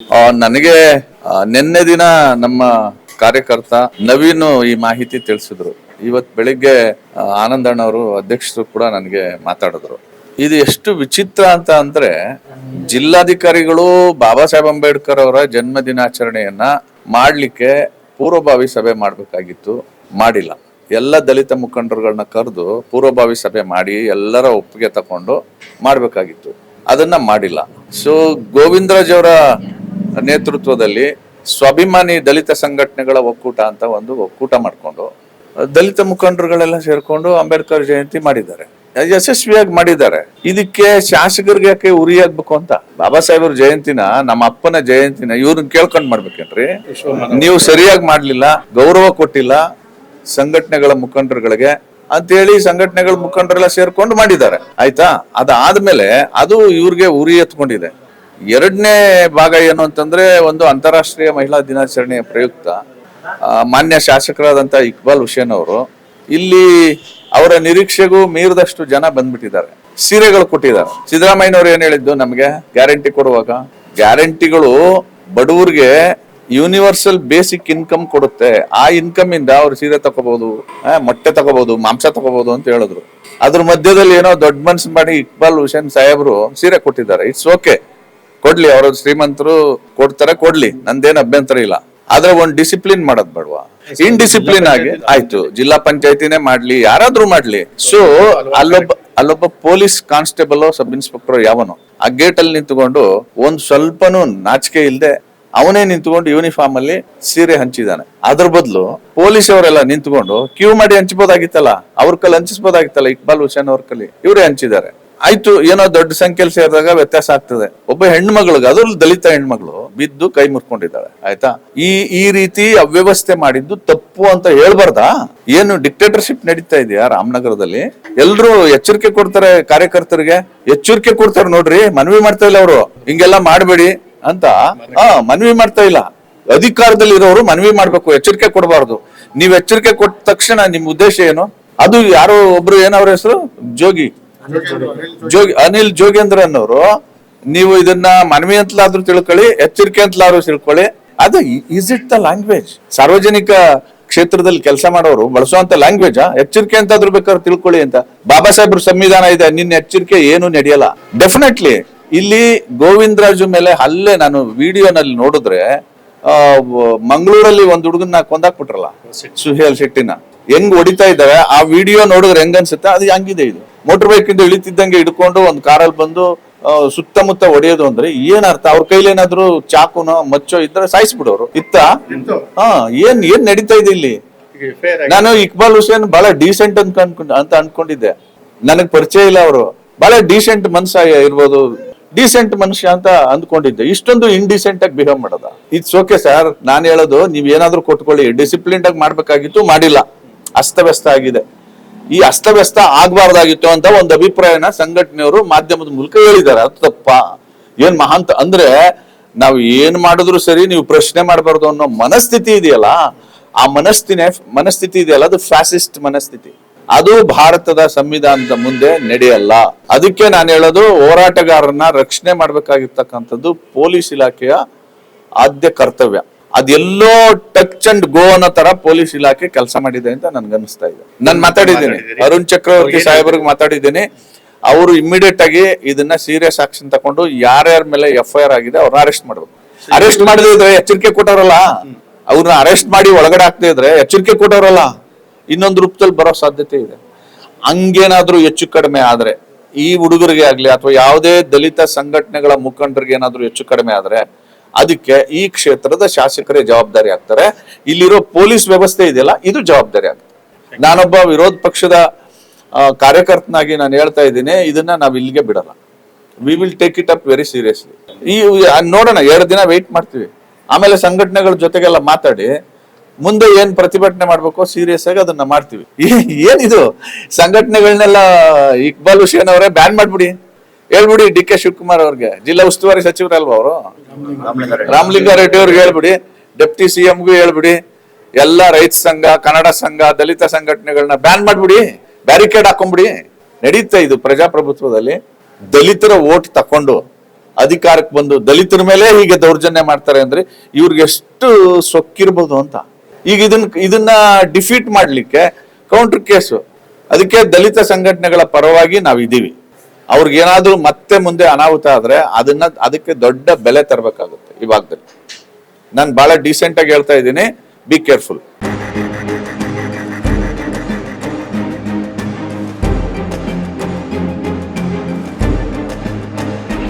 ನನಗೆ ನಿನ್ನೆ ದಿನ ನಮ್ಮ ಕಾರ್ಯಕರ್ತ ನವೀನ್ ಈ ಮಾಹಿತಿ ತಿಳಿಸಿದ್ರು. ಇವತ್ ಬೆಳಿಗ್ಗೆ ಆನಂದಣ್ಣ ಅವರು ಅಧ್ಯಕ್ಷರು ಕೂಡ ನನಗೆ ಮಾತಾಡಿದ್ರು. ಇದು ಎಷ್ಟು ವಿಚಿತ್ರ ಅಂತ ಅಂದ್ರೆ, ಜಿಲ್ಲಾಧಿಕಾರಿಗಳು ಬಾಬಾ ಸಾಹೇಬ್ ಅಂಬೇಡ್ಕರ್ ಅವರ ಜನ್ಮ ದಿನಾಚರಣೆಯನ್ನ ಮಾಡ್ಲಿಕ್ಕೆ ಪೂರ್ವಭಾವಿ ಸಭೆ ಮಾಡ್ಬೇಕಾಗಿತ್ತು, ಮಾಡಿಲ್ಲ. ಎಲ್ಲ ದಲಿತ ಮುಖಂಡರುಗಳನ್ನ ಕರೆದು ಪೂರ್ವಭಾವಿ ಸಭೆ ಮಾಡಿ ಎಲ್ಲರ ಒಪ್ಪಿಗೆ ತಕೊಂಡು ಮಾಡ್ಬೇಕಾಗಿತ್ತು, ಅದನ್ನ ಮಾಡಿಲ್ಲ. ಸೊ ಗೋವಿಂದರಾಜ್ ಅವರ ನೇತೃತ್ವದಲ್ಲಿ ಸ್ವಾಭಿಮಾನಿ ದಲಿತ ಸಂಘಟನೆಗಳ ಒಕ್ಕೂಟ ಅಂತ ಒಂದು ಒಕ್ಕೂಟ ಮಾಡ್ಕೊಂಡು ದಲಿತ ಮುಖಂಡರುಗಳೆಲ್ಲ ಸೇರ್ಕೊಂಡು ಅಂಬೇಡ್ಕರ್ ಜಯಂತಿ ಮಾಡಿದ್ದಾರೆ, ಯಶಸ್ವಿಯಾಗಿ ಮಾಡಿದ್ದಾರೆ. ಇದಕ್ಕೆ ಶಾಸಕರಿಗೆ ಯಾಕೆ ಉರಿ ಆಗ್ಬೇಕು ಅಂತ? ಬಾಬಾ ಸಾಹೇಬ್ರ ಜಯಂತಿನ, ನಮ್ಮ ಅಪ್ಪನ ಜಯಂತಿನ ಇವ್ರನ್ನ ಕೇಳ್ಕೊಂಡ್ ಮಾಡ್ಬೇಕೇನ್ರಿ? ನೀವು ಸರಿಯಾಗಿ ಮಾಡ್ಲಿಲ್ಲ, ಗೌರವ ಕೊಟ್ಟಿಲ್ಲ ಸಂಘಟನೆಗಳ ಮುಖಂಡರುಗಳಿಗೆ ಅಂತೇಳಿ ಸಂಘಟನೆಗಳ ಮುಖಂಡರೆಲ್ಲ ಸೇರ್ಕೊಂಡು ಮಾಡಿದ್ದಾರೆ. ಆಯ್ತಾ? ಅದಾದ್ಮೇಲೆ ಅದು ಇವ್ರಿಗೆ ಉರಿ ಎತ್ಕೊಂಡಿದೆ. ಎರಡನೇ ಭಾಗ ಏನು ಅಂತಂದ್ರೆ, ಒಂದು ಅಂತಾರಾಷ್ಟ್ರೀಯ ಮಹಿಳಾ ದಿನಾಚರಣೆಯ ಪ್ರಯುಕ್ತ ಮಾನ್ಯ ಶಾಸಕರಾದಂತ ಇಕ್ಬಾಲ್ ಹುಸೇನ್ ಅವರು ಇಲ್ಲಿ ಅವರ ನಿರೀಕ್ಷೆಗೂ ಮೀರಿದಷ್ಟು ಜನ ಬಂದ್ಬಿಟ್ಟಿದ್ದಾರೆ, ಸೀರೆಗಳು ಕೊಟ್ಟಿದ್ದಾರೆ. ಸಿದ್ದರಾಮಯ್ಯನವ್ರು ಏನ್ ಹೇಳಿದ್ದು ನಮ್ಗೆ ಗ್ಯಾರಂಟಿ ಕೊಡುವಾಗ, ಗ್ಯಾರಂಟಿಗಳು ಬಡವರಿಗೆ ಯೂನಿವರ್ಸಲ್ ಬೇಸಿಕ್ ಇನ್ಕಮ್ ಕೊಡುತ್ತೆ, ಆ ಇನ್ಕಮ್ ಇಂದ ಅವ್ರು ಸೀರೆ ತಗೋಬಹುದು, ಮೊಟ್ಟೆ ತಗೋಬಹುದು, ಮಾಂಸ ತಗೋಬಹುದು ಅಂತ ಹೇಳಿದ್ರು. ಅದ್ರ ಮಧ್ಯದಲ್ಲಿ ಏನೋ ದೊಡ್ಡ ಮನ್ಸು ಮಾಡಿ ಇಕ್ಬಾಲ್ ಹುಸೇನ್ ಸಾಹೇಬ್ರು ಸೀರೆ ಕೊಟ್ಟಿದ್ದಾರೆ. ಇಟ್ಸ್ ಓಕೆ, ಕೊಡ್ಲಿ, ಅವ್ರ ಶ್ರೀಮಂತರು ಕೊಡ್ತಾರೆ, ಕೊಡ್ಲಿ, ನಂದೇನು ಅಭ್ಯಂತರ ಇಲ್ಲ. ಆದ್ರೆ ಒಂದ್ ಡಿಸಿಪ್ಲಿನ್ ಮಾಡೋದ್ ಬೇಡವಾ? ಇನ್ಡಿಸಿಪ್ಲಿನ್ ಆಗಿ ಆಯ್ತು, ಜಿಲ್ಲಾ ಪಂಚಾಯತಿನೇ ಮಾಡ್ಲಿ, ಯಾರಾದ್ರೂ ಮಾಡ್ಲಿ. ಸೊ ಅಲ್ಲೊಬ್ಬ ಪೊಲೀಸ್ ಕಾನ್ಸ್ಟೇಬಲ್ ಸಬ್ ಇನ್ಸ್ಪೆಕ್ಟರ್ ಯಾವನು ಆ ಗೇಟ್ ಅಲ್ಲಿ ನಿಂತ್ಕೊಂಡು ಒಂದ್ ಸ್ವಲ್ಪನೂ ನಾಚಿಕೆ ಇಲ್ದೆ ಅವನೇ ನಿಂತ್ಕೊಂಡು ಯೂನಿಫಾರ್ಮ್ ಅಲ್ಲಿ ಸೀರೆ ಹಂಚಿದಾನೆ. ಅದ್ರ ಬದಲು ಪೊಲೀಸ್ ಅವರೆಲ್ಲ ನಿಂತ್ಕೊಂಡು ಕ್ಯೂ ಮಾಡಿ ಹಂಚ್ಬೋದಾಗಿತ್ತಲ್ಲ, ಅವ್ರ ಕಲ್ಲಿ ಹಂಚಿಸ್ಬೋದಾಗಿತ್ತಲ್ಲ. ಇಕ್ಬಾಲ್ ಹುಸೇನ್ ಅವ್ರ ಕಲ್ಲಿ ಇವರೇ ಹಂಚಿದ್ದಾರೆ. ಆಯ್ತು, ಏನೋ ದೊಡ್ಡ ಸಂಖ್ಯೆಯಲ್ಲಿ ಸೇರಿದಾಗ ವ್ಯತ್ಯಾಸ ಆಗ್ತದೆ. ಒಬ್ಬ ಹೆಣ್ಮಗಳಿಗೆ, ಅದ್ರಲ್ಲಿ ದಲಿತ ಹೆಣ್ಮಗಳು ಬಿದ್ದು ಕೈ ಮುರ್ಕೊಂಡಿದ್ದಾಳೆ. ಆಯ್ತಾ? ಈ ರೀತಿ ಅವ್ಯವಸ್ಥೆ ಮಾಡಿದ್ದು ತಪ್ಪು ಅಂತ ಹೇಳ್ಬಾರ್ದಾ? ಏನು ಡಿಕ್ಟೇಟರ್ಶಿಪ್ ನಡೀತಾ ಇದೆಯಾ ರಾಮನಗರದಲ್ಲಿ? ಎಲ್ರು ಎಚ್ಚರಿಕೆ ಕೊಡ್ತಾರೆ, ಕಾರ್ಯಕರ್ತರಿಗೆ ಎಚ್ಚರಿಕೆ ಕೊಡ್ತಾರೆ. ನೋಡ್ರಿ, ಮನವಿ ಮಾಡ್ತಾ ಇಲ್ಲ ಅವರು, ಹಿಂಗೆಲ್ಲ ಮಾಡ್ಬೇಡಿ ಅಂತ ಮನವಿ ಮಾಡ್ತಾ ಇಲ್ಲ. ಅಧಿಕಾರದಲ್ಲಿ ಇರೋರು ಮನವಿ ಮಾಡ್ಬೇಕು, ಎಚ್ಚರಿಕೆ ಕೊಡಬಾರ್ದು. ನೀವ್ ಎಚ್ಚರಿಕೆ ಕೊಟ್ಟ ತಕ್ಷಣ ನಿಮ್ ಉದ್ದೇಶ ಏನು? ಅದು ಯಾರೋ ಒಬ್ರು, ಏನವ್ರ ಹೆಸರು, ಅನಿಲ್ ಜೋಗೇಂದ್ರ ಅನ್ನೋರು, ನೀವು ಇದನ್ನ ಮನವಿ ಅಂತಲಾದ್ರೂ ತಿಳ್ಕೊಳ್ಳಿ, ಎಚ್ಚರಿಕೆ ಅಂತಲಾದ್ರೂ ತಿಳ್ಕೊಳ್ಳಿ. ಅದು ಇಸ್ ಇಟ್ ದ ಲ್ಯಾಂಗ್ವೇಜ್? ಸಾರ್ವಜನಿಕ ಕ್ಷೇತ್ರದಲ್ಲಿ ಕೆಲಸ ಮಾಡೋರು ಬಳಸುವಂತ ಲ್ಯಾಂಗ್ವೇಜ್ ಎಚ್ಚರಿಕೆ ಅಂತಾದ್ರೂ ಬೇಕಾದ್ರೆ ತಿಳ್ಕೊಳ್ಳಿ ಅಂತ. ಬಾಬಾ ಸಾಹೇಬ್ರ ಸಂವಿಧಾನ ಇದೆ, ನಿನ್ನ ಎಚ್ಚರಿಕೆ ಏನು ನಡೆಯಲ್ಲ. ಡೆಫಿನೆಟ್ಲಿ ಇಲ್ಲಿ ಗೋವಿಂದರಾಜು ಮೇಲೆ ಹಲ್ಲೆ, ನಾನು ವಿಡಿಯೋನಲ್ಲಿ ನೋಡಿದ್ರೆ ಮಂಗಳೂರಲ್ಲಿ ಒಂದ್ ಹುಡುಗನ್ನ ಕೊಂದಾಕ್ಬಿಟ್ರಲ್ಲ, ಸುಹೇಲ್ ಶೆಟ್ಟಿನ, ಹೆಂಗ್ ಹೊಡಿತಾ ಇದ್ದಾರೆ ಆ ವಿಡಿಯೋ ನೋಡಿದ್ರೆ ಹೆಂಗ್ ಅನ್ಸುತ್ತೆ? ಅದು ಹಂಗಿದೆ. ಇದು ಮೋಟರ್ ಬೈಕ್ ಇಂದ ಇಳಿತಿದ್ದಂಗೆ ಹಿಡ್ಕೊಂಡು ಒಂದ್ ಕಾರಲ್ಲಿ ಬಂದು ಸುತ್ತಮುತ್ತ ಹೊಡೆಯೋದು ಅಂದ್ರೆ ಏನ್ ಅರ್ಥ? ಅವ್ರ ಕೈಲಿ ಏನಾದ್ರು ಚಾಕುನೋ ಮಚ್ಚೋ ಇದ್ರೆ ಸಾಯಿಸ್ಬಿಡೋರು ಇತ್ತ? ಏನ್ ನಡೀತಾ ಇದೆ ಇಲ್ಲಿ? ನಾನು ಇಕ್ಬಾಲ್ ಹುಸೇನ್ ಬಹಳ ಡೀಸೆಂಟ್ ಅಂತ ಅನ್ಕೊಂಡಿದ್ದೆ, ನನಗ್ ಪರಿಚಯ ಇಲ್ಲ. ಅವರು ಬಹಳ ಡೀಸೆಂಟ್ ಮನುಷ್ಯ ಇರ್ಬೋದು, ಡೀಸೆಂಟ್ ಮನುಷ್ಯ ಅಂತ ಅಂದ್ಕೊಂಡಿದ್ದೆ. ಇಷ್ಟೊಂದು ಇಂಡಿಸೆಂಟ್ ಆಗಿ ಬಿಹೇವ್ ಮಾಡೋದ? ಇಟ್ಸ್ ಓಕೆ ಸರ್, ನಾನ್ ಹೇಳೋದು ನೀವ್ ಏನಾದ್ರು ಕೊಟ್ಕೊಳ್ಳಿ, ಡಿಸಿಪ್ಲಿನ್ ಆಗಿ ಮಾಡ್ಬೇಕಾಗಿತ್ತು, ಮಾಡಿಲ್ಲ, ಅಸ್ತವ್ಯಸ್ತ ಆಗಿದೆ. ಈ ಅಸ್ತವ್ಯಸ್ತ ಆಗ್ಬಾರ್ದಾಗಿತ್ತು ಅಂತ ಒಂದು ಅಭಿಪ್ರಾಯನ ಸಂಘಟನೆಯವರು ಮಾಧ್ಯಮದ ಮೂಲಕ ಹೇಳಿದ್ದಾರೆ. ಅದು ತಪ್ಪ? ಏನ್ ಮಹಾಂತ ಅಂದ್ರೆ, ನಾವ್ ಏನ್ ಮಾಡಿದ್ರು ಸರಿ, ನೀವು ಪ್ರಶ್ನೆ ಮಾಡಬಾರ್ದು ಅನ್ನೋ ಮನಸ್ಥಿತಿ ಇದೆಯಲ್ಲ, ಆ ಮನಸ್ಥಿತಿ ಇದೆಯಲ್ಲ, ಅದು ಫ್ಯಾಸಿಸ್ಟ್ ಮನಸ್ಥಿತಿ. ಅದು ಭಾರತದ ಸಂವಿಧಾನದ ಮುಂದೆ ನಡೆಯಲ್ಲ. ಅದಕ್ಕೆ ನಾನು ಹೇಳೋದು, ಹೋರಾಟಗಾರರನ್ನ ರಕ್ಷಣೆ ಮಾಡ್ಬೇಕಾಗಿರ್ತಕ್ಕಂಥದ್ದು ಪೊಲೀಸ್ ಇಲಾಖೆಯ ಆದ್ಯ ಕರ್ತವ್ಯ. ಅದೆಲ್ಲೋ ಟಚ್ ಅಂಡ್ ಗೋ ಅನ್ನೋ ತರ ಪೊಲೀಸ್ ಇಲಾಖೆ ಕೆಲಸ ಮಾಡಿದೆ ಅಂತ ನನ್ಗನ್ನಿಸ್ತಾ ಇದೆ. ನಾನು ಮಾತಾಡಿದ್ದೀನಿ, ಅರುಣ್ ಚಕ್ರವರ್ತಿ ಸಾಹೇಬ್ರಿಗೆ ಮಾತಾಡಿದ್ದೀನಿ. ಅವರು ಇಮಿಡಿಯೇಟ್ ಆಗಿ ಇದನ್ನ ಸೀರಿಯಸ್ ಆಕ್ಷನ್ ತಗೊಂಡು ಯಾರ್ಯಾರ ಮೇಲೆ FIR ಆಗಿದೆ ಅವ್ರನ್ನ ಅರೆಸ್ಟ್ ಮಾಡ್ಬೇಕು. ಅರೆಸ್ಟ್ ಮಾಡದೇ ಇದ್ರೆ, ಎಚ್ಚರಿಕೆ ಕೊಟ್ಟವ್ರಲ್ಲ ಅವ್ರನ್ನ ಅರೆಸ್ಟ್ ಮಾಡಿ ಒಳಗಡೆ ಹಾಕ್ತಾ ಇದ್ರೆ, ಎಚ್ಚರಿಕೆ ಕೊಟ್ಟವ್ರಲ್ಲ ಇನ್ನೊಂದು ರೂಪದಲ್ಲಿ ಬರೋ ಸಾಧ್ಯತೆ ಇದೆ. ಹಂಗೇನಾದ್ರೂ ಹೆಚ್ಚು ಕಡಿಮೆ ಆದ್ರೆ, ಈ ಹುಡುಗರಿಗೆ ಆಗ್ಲಿ ಅಥವಾ ಯಾವುದೇ ದಲಿತ ಸಂಘಟನೆಗಳ ಮುಖಂಡರಿಗೆ ಏನಾದ್ರೂ ಹೆಚ್ಚು ಕಡಿಮೆ ಆದ್ರೆ, ಅದಕ್ಕೆ ಈ ಕ್ಷೇತ್ರದ ಶಾಸಕರೇ ಜವಾಬ್ದಾರಿ ಆಗ್ತಾರೆ. ಇಲ್ಲಿರೋ ಪೊಲೀಸ್ ವ್ಯವಸ್ಥೆ ಇದೆಯಲ್ಲ, ಇದು ಜವಾಬ್ದಾರಿ ಆಗುತ್ತೆ. ನಾನೊಬ್ಬ ವಿರೋಧ ಪಕ್ಷದ ಕಾರ್ಯಕರ್ತನಾಗಿ ನಾನು ಹೇಳ್ತಾ ಇದ್ದೀನಿ, ಇದನ್ನ ನಾವ್ ಇಲ್ಲಿಗೆ ಬಿಡಲ್ಲ. We will take it up very seriously. ನೋಡೋಣ, 2 ದಿನ ವೆಯ್ಟ್ ಮಾಡ್ತೀವಿ. ಆಮೇಲೆ ಸಂಘಟನೆಗಳ ಜೊತೆಗೆಲ್ಲ ಮಾತಾಡಿ ಮುಂದೆ ಏನ್ ಪ್ರತಿಭಟನೆ ಮಾಡ್ಬೇಕು ಸೀರಿಯಸ್ ಆಗಿ ಅದನ್ನ ಮಾಡ್ತೀವಿ. ಏನಿದು ಸಂಘಟನೆಗಳನ್ನೆಲ್ಲ ಇಕ್ಬಾಲ್ ಹುಸೇನ್ ಅವರೇ ಬ್ಯಾನ್ ಮಾಡ್ಬಿಡಿ, ಹೇಳ್ಬಿಡಿ. DK ಶಿವಕುಮಾರ್ ಅವ್ರಿಗೆ, ಜಿಲ್ಲಾ ಉಸ್ತುವಾರಿ ಸಚಿವರಲ್ವಾ ಅವರು, ರಾಮಲಿಂಗಾರೆಡ್ಡಿ ಅವ್ರಿಗೆ ಹೇಳ್ಬಿಡಿ, ಡೆಪ್ಟಿ CMಗೂ ಹೇಳ್ಬಿಡಿ, ಎಲ್ಲ ರೈತ ಸಂಘ, ಕನ್ನಡ ಸಂಘ, ದಲಿತ ಸಂಘಟನೆಗಳನ್ನ ಬ್ಯಾನ್ ಮಾಡ್ಬಿಡಿ, ಬ್ಯಾರಿಕೇಡ್ ಹಾಕೊಂಡ್ಬಿಡಿ. ನಡೀತಾ ಇದು ಪ್ರಜಾಪ್ರಭುತ್ವದಲ್ಲಿ. ದಲಿತರ ವೋಟ್ ತಕೊಂಡು ಅಧಿಕಾರಕ್ಕೆ ಬಂದು ದಲಿತರ ಮೇಲೆ ಹೀಗೆ ದೌರ್ಜನ್ಯ ಮಾಡ್ತಾರೆ ಅಂದ್ರೆ ಇವ್ರಿಗೆ ಎಷ್ಟು ಸೊಕ್ಕಿರ್ಬೋದು ಅಂತ. ಈಗ ಇದನ್ನ ಡಿಫೀಟ್ ಮಾಡ್ಲಿಕ್ಕೆ ಕೌಂಟರ್ ಕೇಸು. ಅದಕ್ಕೆ ದಲಿತ ಸಂಘಟನೆಗಳ ಪರವಾಗಿ ನಾವಿದ್ದೀವಿ. ಅವ್ರಿಗೇನಾದ್ರೂ ಮತ್ತೆ ಮುಂದೆ ಅನಾಹುತ ಆದ್ರೆ ಅದಕ್ಕೆ ದೊಡ್ಡ ಬೆಲೆ ತರಬೇಕಾಗುತ್ತೆ ಈ ಭಾಗದಲ್ಲಿ. ನಾನು ಬಹಳ ಡೀಸೆಂಟ್ ಆಗಿ ಹೇಳ್ತಾ ಇದ್ದೀನಿ, ಬಿ ಕೇರ್ಫುಲ್.